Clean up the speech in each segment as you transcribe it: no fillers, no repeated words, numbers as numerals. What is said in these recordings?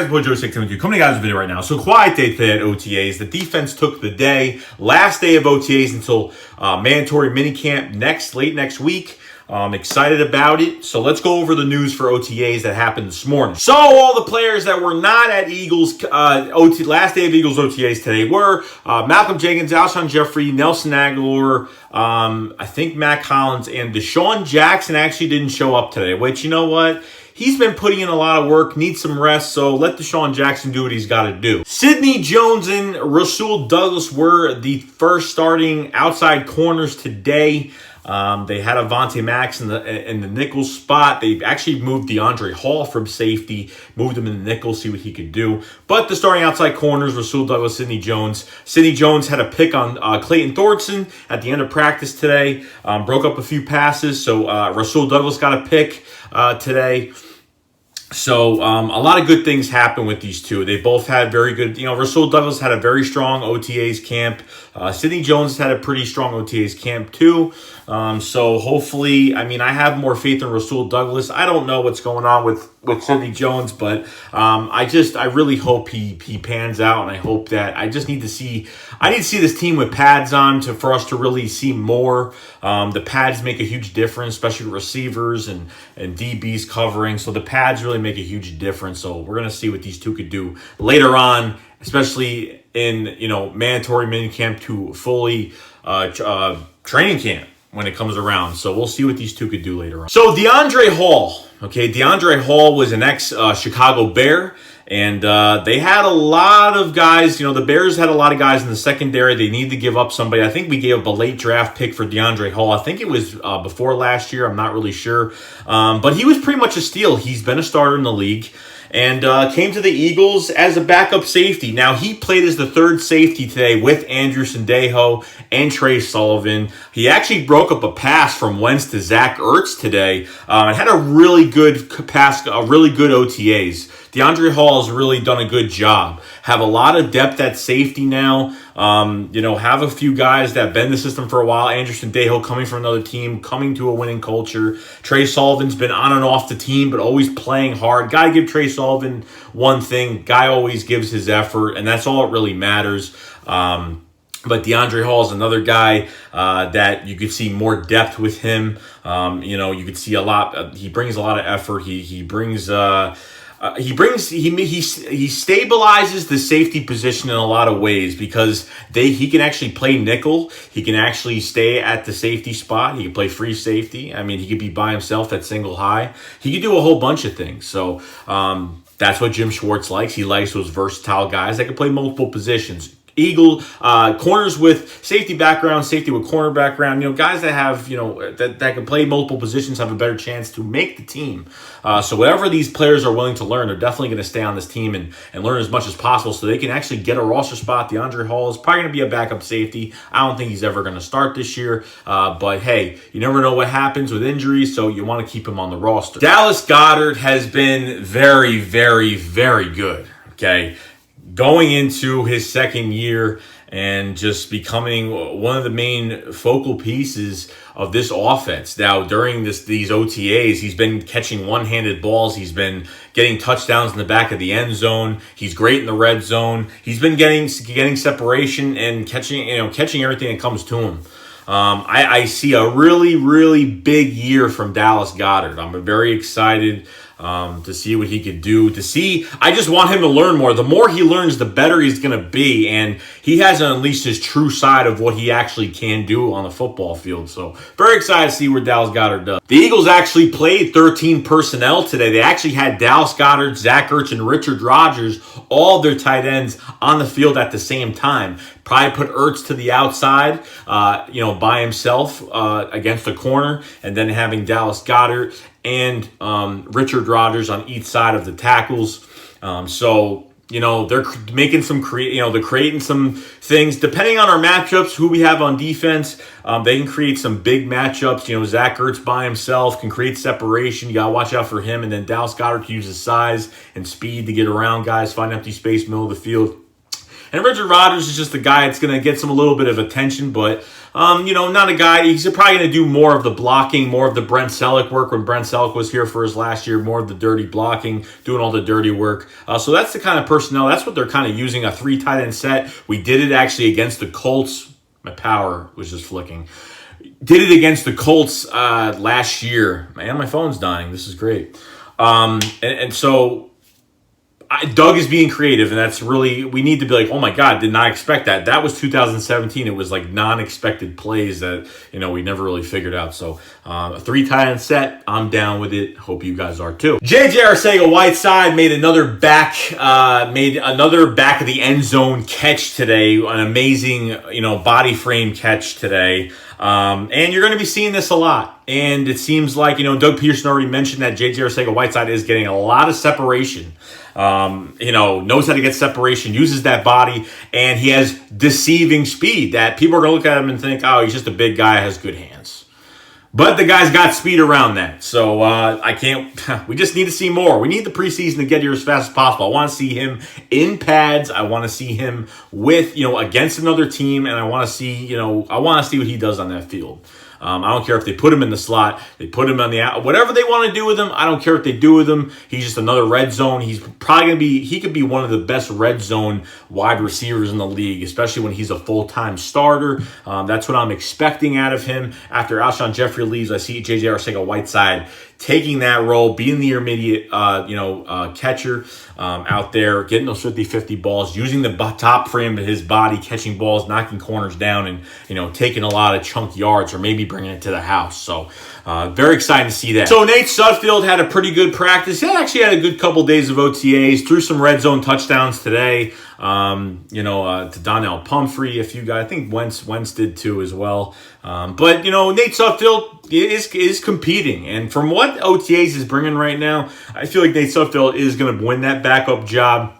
guys, boy Joe 672 coming to you guys with a video right now. So quiet day today at OTAs. The defense took the day. Last day of OTAs until mandatory minicamp late next week. I'm excited about it. So let's go over the news for OTAs that happened this morning. So all the players that were not at Eagles last day of Eagles OTAs today were Malcolm Jenkins, Alshon Jeffrey, Nelson Aguilar, I think Matt Collins, and Deshaun Jackson actually didn't show up today, which, you know what? He's been putting in a lot of work, needs some rest, so let Deshaun Jackson do what he's got to do. Sidney Jones and Rasul Douglas were the first starting outside corners today. They had Avonte Max in the nickel spot. They actually moved DeAndre Hall from safety, moved him in the nickel, see what he could do. But the starting outside corners, Rasul Douglas, Sidney Jones. Sidney Jones had a pick on Clayton Thornton at the end of practice today. Broke up a few passes, so Rasul Douglas got a pick today. So a lot of good things happen with these two. They both had very good, Rasul Douglas had a very strong OTAs camp. Sidney Jones had a pretty strong OTAs camp too. So hopefully, I have more faith in Rasul Douglas. I don't know what's going on with Sidney Jones, but I really hope he pans out, and I hope that I need to see this team with pads on for us to really see more. The pads make a huge difference, especially receivers and DBs covering. So the pads really make a huge difference. So we're going to see what these two could do later on, especially in mandatory minicamp to fully training camp when it comes around. So we'll see what these two could do later on. So DeAndre Hall was an ex-Chicago Bear, and they had a lot of guys. The Bears had a lot of guys in the secondary. They need to give up somebody. I think we gave up a late draft pick for DeAndre Hall. I think it was before last year. I'm not really sure. But he was pretty much a steal. He's been a starter in the league, and came to the Eagles as a backup safety. Now, he played as the third safety today with Andrew Sendejo and Trey Sullivan. He actually broke up a pass from Wentz to Zach Ertz today, and had a really good pass, really good OTAs. DeAndre Hall has really done a good job. Have a lot of depth at safety now. Have a few guys that have been in the system for a while. Andrew Sendejo coming from another team, coming to a winning culture. Trey Sullivan's been on and off the team, but always playing hard. Got to give Trey Sullivan one thing. Guy always gives his effort, and that's all that really matters. But DeAndre Hall is another guy that you could see more depth with him. You could see a lot. He brings a lot of effort. He stabilizes the safety position in a lot of ways because he can actually play nickel. He can actually stay at the safety spot. He can play free safety. He could be by himself at single high. He could do a whole bunch of things. So that's what Jim Schwartz likes. He likes those versatile guys that can play multiple positions. Corners with safety background, safety with corner background, guys that have, that can play multiple positions have a better chance to make the team. So whatever these players are willing to learn, they're definitely going to stay on this team and learn as much as possible so they can actually get a roster spot. DeAndre Hall is probably going to be a backup safety. I don't think he's ever going to start this year. But hey, you never know what happens with injuries, so you want to keep him on the roster. Dallas Goedert has been very, very, very good. Okay. Going into his second year and just becoming one of the main focal pieces of this offense. Now, during these OTAs, he's been catching one-handed balls. He's been getting touchdowns in the back of the end zone. He's great in the red zone. He's been getting separation and catching everything that comes to him. I see a really, really big year from Dallas Goedert. I'm very excited to see what he could do. I just want him to learn more. The more he learns, the better he's going to be. And he hasn't unleashed his true side of what he actually can do on the football field. So very excited to see what Dallas Goedert does. The Eagles actually played 13 personnel today. They actually had Dallas Goedert, Zach Ertz, and Richard Rodgers, all their tight ends, on the field at the same time. Probably put Ertz to the outside, by himself against the corner, and then having Dallas Goedert and Richard Rodgers on each side of the tackles. They're making they're creating some things. Depending on our matchups, who we have on defense, they can create some big matchups. Zach Ertz by himself can create separation. You got to watch out for him. And then Dallas Goedert can use his size and speed to get around guys, find empty space, middle of the field. And Richard Rodgers is just a guy that's going to get some a little bit of attention, but not a guy. He's probably going to do more of the blocking, more of the Brent Selleck work when Brent Selleck was here for his last year, more of the dirty blocking, doing all the dirty work. So that's the kind of personnel. That's what they're kind of using, a 3 tight end set. We did it actually against the Colts. My power was just flicking. Did it against the Colts last year. Man, my phone's dying. This is great. So Doug is being creative, and that's really, we need to be like, oh my God, did not expect that. That was 2017. It was like non-expected plays that, we never really figured out. So a 3 tight end set, I'm down with it. Hope you guys are too. J.J. Arcega-Whiteside made another back of the end zone catch today. An amazing, body frame catch today. And you're going to be seeing this a lot. And it seems like, Doug Peterson already mentioned that J.J. Arcega-Whiteside is getting a lot of separation. Knows how to get separation, uses that body, and he has deceiving speed that people are going to look at him and think, oh, he's just a big guy, has good hands. But the guy's got speed around that. So we just need to see more. We need the preseason to get here as fast as possible. I want to see him in pads. I want to see him with, against another team, and I want to see what he does on that field. I don't care if they put him in the slot, they put him on the out, whatever they want to do with him. I don't care what they do with him. He's just another red zone. He's probably he could be one of the best red zone wide receivers in the league, especially when he's a full-time starter. That's what I'm expecting out of him. After Alshon Jeffrey leaves, I see J.J. Arcega-Whiteside taking that role, being the intermediate, catcher out there, getting those 50-50 balls, using the top frame of his body, catching balls, knocking corners down, and, taking a lot of chunk yards or maybe bringing it to the house. So very exciting to see that. So Nate Sudfeld had a pretty good practice. He actually had a good couple days of OTAs, threw some red zone touchdowns today. To Donnell Pumphrey, a few guys. I think Wentz did too as well. But Nate Sudfeld is competing, and from what OTAs is bringing right now, I feel like Nate Sudfeld is going to win that backup job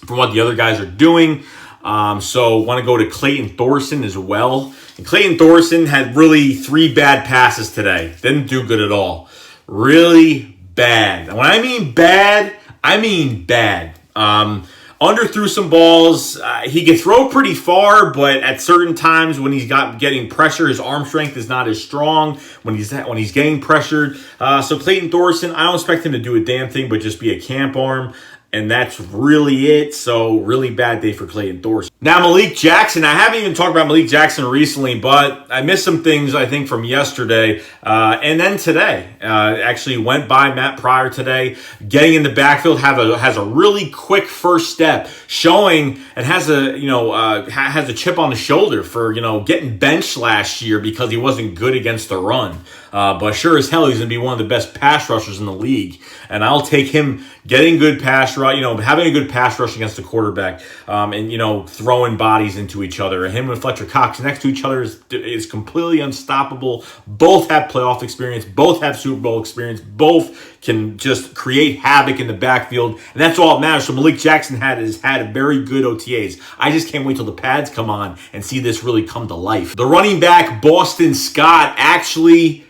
from what the other guys are doing. So want to go to Clayton Thorson as well. And Clayton Thorson had really 3 bad passes today. Didn't do good at all. Really bad. And when I mean bad, I mean bad. Underthrew some balls. He can throw pretty far, but at certain times when he's getting pressure, his arm strength is not as strong when he's getting pressured. So Clayton Thorson, I don't expect him to do a damn thing, but just be a camp arm. And that's really it. So really bad day for Clayton Thorson. Now Malik Jackson. I haven't even talked about Malik Jackson recently, but I missed some things, I think, from yesterday. And then today. Actually went by Matt Pryor today. Getting in the backfield has a really quick first step. Showing and has a chip on the shoulder for, getting benched last year because he wasn't good against the run. But sure as hell, he's going to be one of the best pass rushers in the league. And I'll take him getting good pass rush, having a good pass rush against the quarterback, and, throwing bodies into each other. Him and Fletcher Cox next to each other is completely unstoppable. Both have playoff experience. Both have Super Bowl experience. Both can just create havoc in the backfield. And that's all that matters. So Malik Jackson has had a very good OTAs. I just can't wait till the pads come on and see this really come to life. The running back, Boston Scott, actually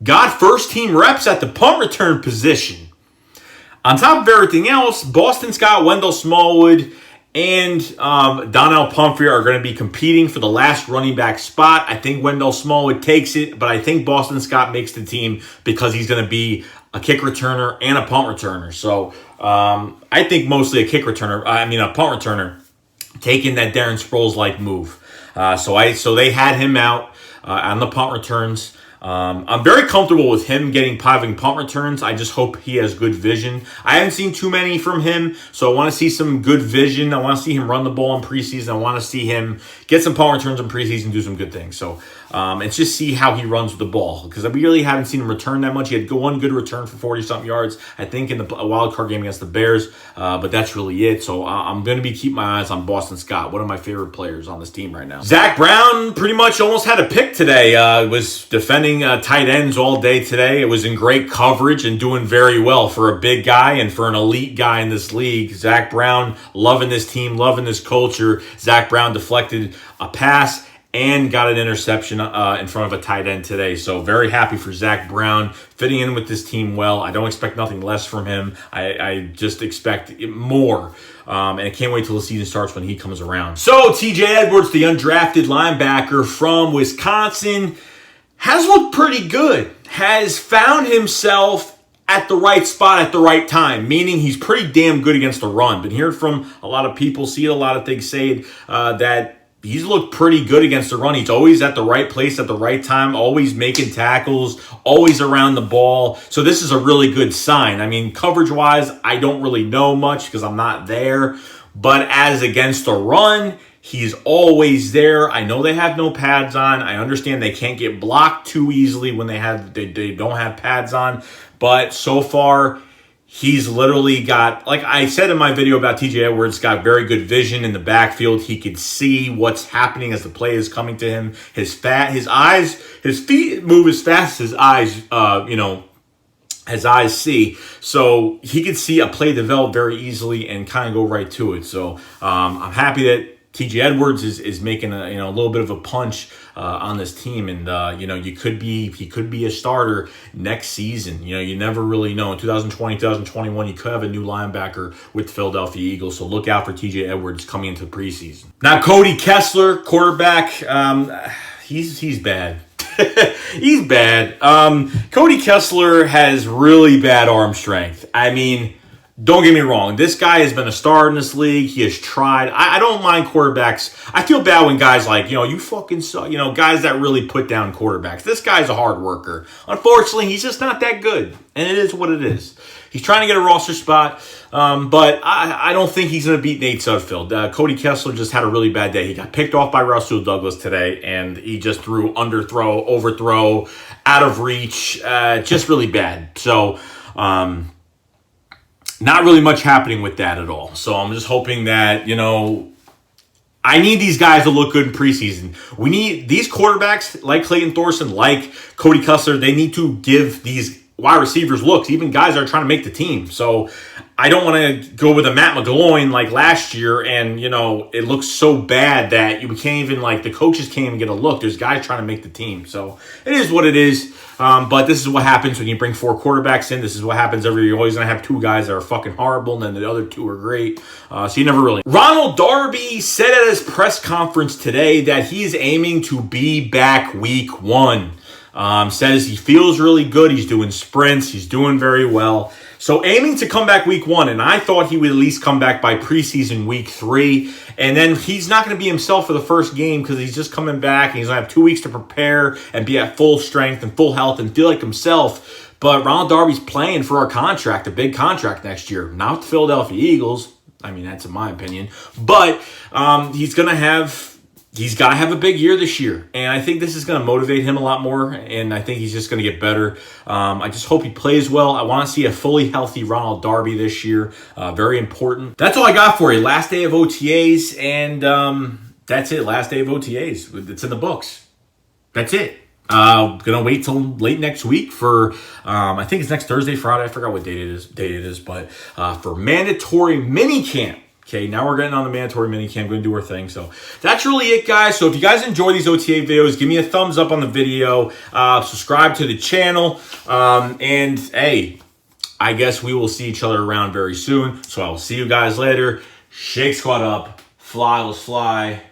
got first-team reps at the punt return position. On top of everything else, Boston Scott, Wendell Smallwood, and Donnell Pumphrey are going to be competing for the last running back spot. I think Wendell Smallwood takes it, but I think Boston Scott makes the team because he's going to be a kick returner and a punt returner. So I think mostly a punt returner, taking that Darren Sproles-like move. So they had him out on the punt returns. I'm very comfortable with him having punt returns. I just hope he has good vision. I haven't seen too many from him, so I want to see some good vision. I want to see him run the ball in preseason. I want to see him get some punt returns in preseason, do some good things. So and just see how he runs with the ball, because we really haven't seen him return that much. He had one good return for 40-something yards, I think, in the wild card game against the Bears, but that's really it. So I'm going to be keeping my eyes on Boston Scott, one of my favorite players on this team right now. Zac Brown pretty much almost had a pick today. Was defending tight ends all day today. It was in great coverage and doing very well for a big guy and for an elite guy in this league. Zac Brown, loving this team, loving this culture. Zac Brown deflected a pass and got an interception in front of a tight end today. So very happy for Zac Brown fitting in with this team well. I don't expect nothing less from him. I just expect more. And I can't wait till the season starts when he comes around. So TJ Edwards, the undrafted linebacker from Wisconsin, has looked pretty good. Has found himself at the right spot at the right time, meaning he's pretty damn good against the run. Been hearing from a lot of people, see a lot of things saying that he's looked pretty good against the run. He's always at the right place at the right time, always making tackles, always around the ball. So this is a really good sign. I mean, coverage-wise, I don't really know much because I'm not there. But as against the run, he's always there. I know they have no pads on. I understand they can't get blocked too easily when they don't have pads on. But so far, he's literally got, like I said in my video about TJ Edwards, got very good vision in the backfield. He could see what's happening as the play is coming to him. His feet move as fast as his eyes see. So he could see a play develop very easily and kind of go right to it. So I'm happy that TJ Edwards is making a little bit of a punch on this team, and he could be a starter next season. You never really know. In 2020, 2021, you could have a new linebacker with the Philadelphia Eagles. So look out for TJ Edwards coming into preseason. Now Cody Kessler, quarterback, he's bad. He's bad. Cody Kessler has really bad arm strength. I mean, don't get me wrong. This guy has been a star in this league. He has tried. I don't mind quarterbacks. I feel bad when guys like, you fucking suck. Guys that really put down quarterbacks. This guy's a hard worker. Unfortunately, he's just not that good. And it is what it is. He's trying to get a roster spot. But I don't think he's going to beat Nate Sudfeld. Cody Kessler just had a really bad day. He got picked off by Russell Douglas today. And he just threw underthrow, overthrow, out of reach. Just really bad. So, not really much happening with that at all. So I'm just hoping that, I need these guys to look good in preseason. We need these quarterbacks like Clayton Thorson, like Cody Kessler. They need to give these wide receivers looks, even guys that are trying to make the team. So I don't want to go with a Matt McGloin like last year and, it looks so bad that we can't even, the coaches can't even get a look. There's guys trying to make the team. So it is what it is. But this is what happens when you bring 4 quarterbacks in. This is what happens every year. You're always going to have 2 guys that are fucking horrible, and then the other 2 are great. So you never really. Ronald Darby said at his press conference today that he is aiming to be back week 1. Says he feels really good. He's doing sprints. He's doing very well. So aiming to come back week 1, and I thought he would at least come back by preseason week 3. And then he's not going to be himself for the first game because he's just coming back and he's going to have 2 weeks to prepare and be at full strength and full health and feel like himself. But Ronald Darby's playing for a contract, a big contract next year. Not the Philadelphia Eagles. I mean, that's in my opinion. But he's got to have a big year this year. And I think this is going to motivate him a lot more. And I think he's just going to get better. I just hope he plays well. I want to see a fully healthy Ronald Darby this year. Very important. That's all I got for you. Last day of OTAs. And that's it. Last day of OTAs. It's in the books. That's it. Gonna wait till late next week for I think it's next Thursday, Friday. I forgot what date it is, but for mandatory mini camp. Okay, now we're getting on the mandatory minicamp. We're going to do our thing. So that's really it, guys. So if you guys enjoy these OTA videos, give me a thumbs up on the video. Subscribe to the channel. And, hey, I guess we will see each other around very soon. So I will see you guys later. Shake squad up. Fly, let's fly.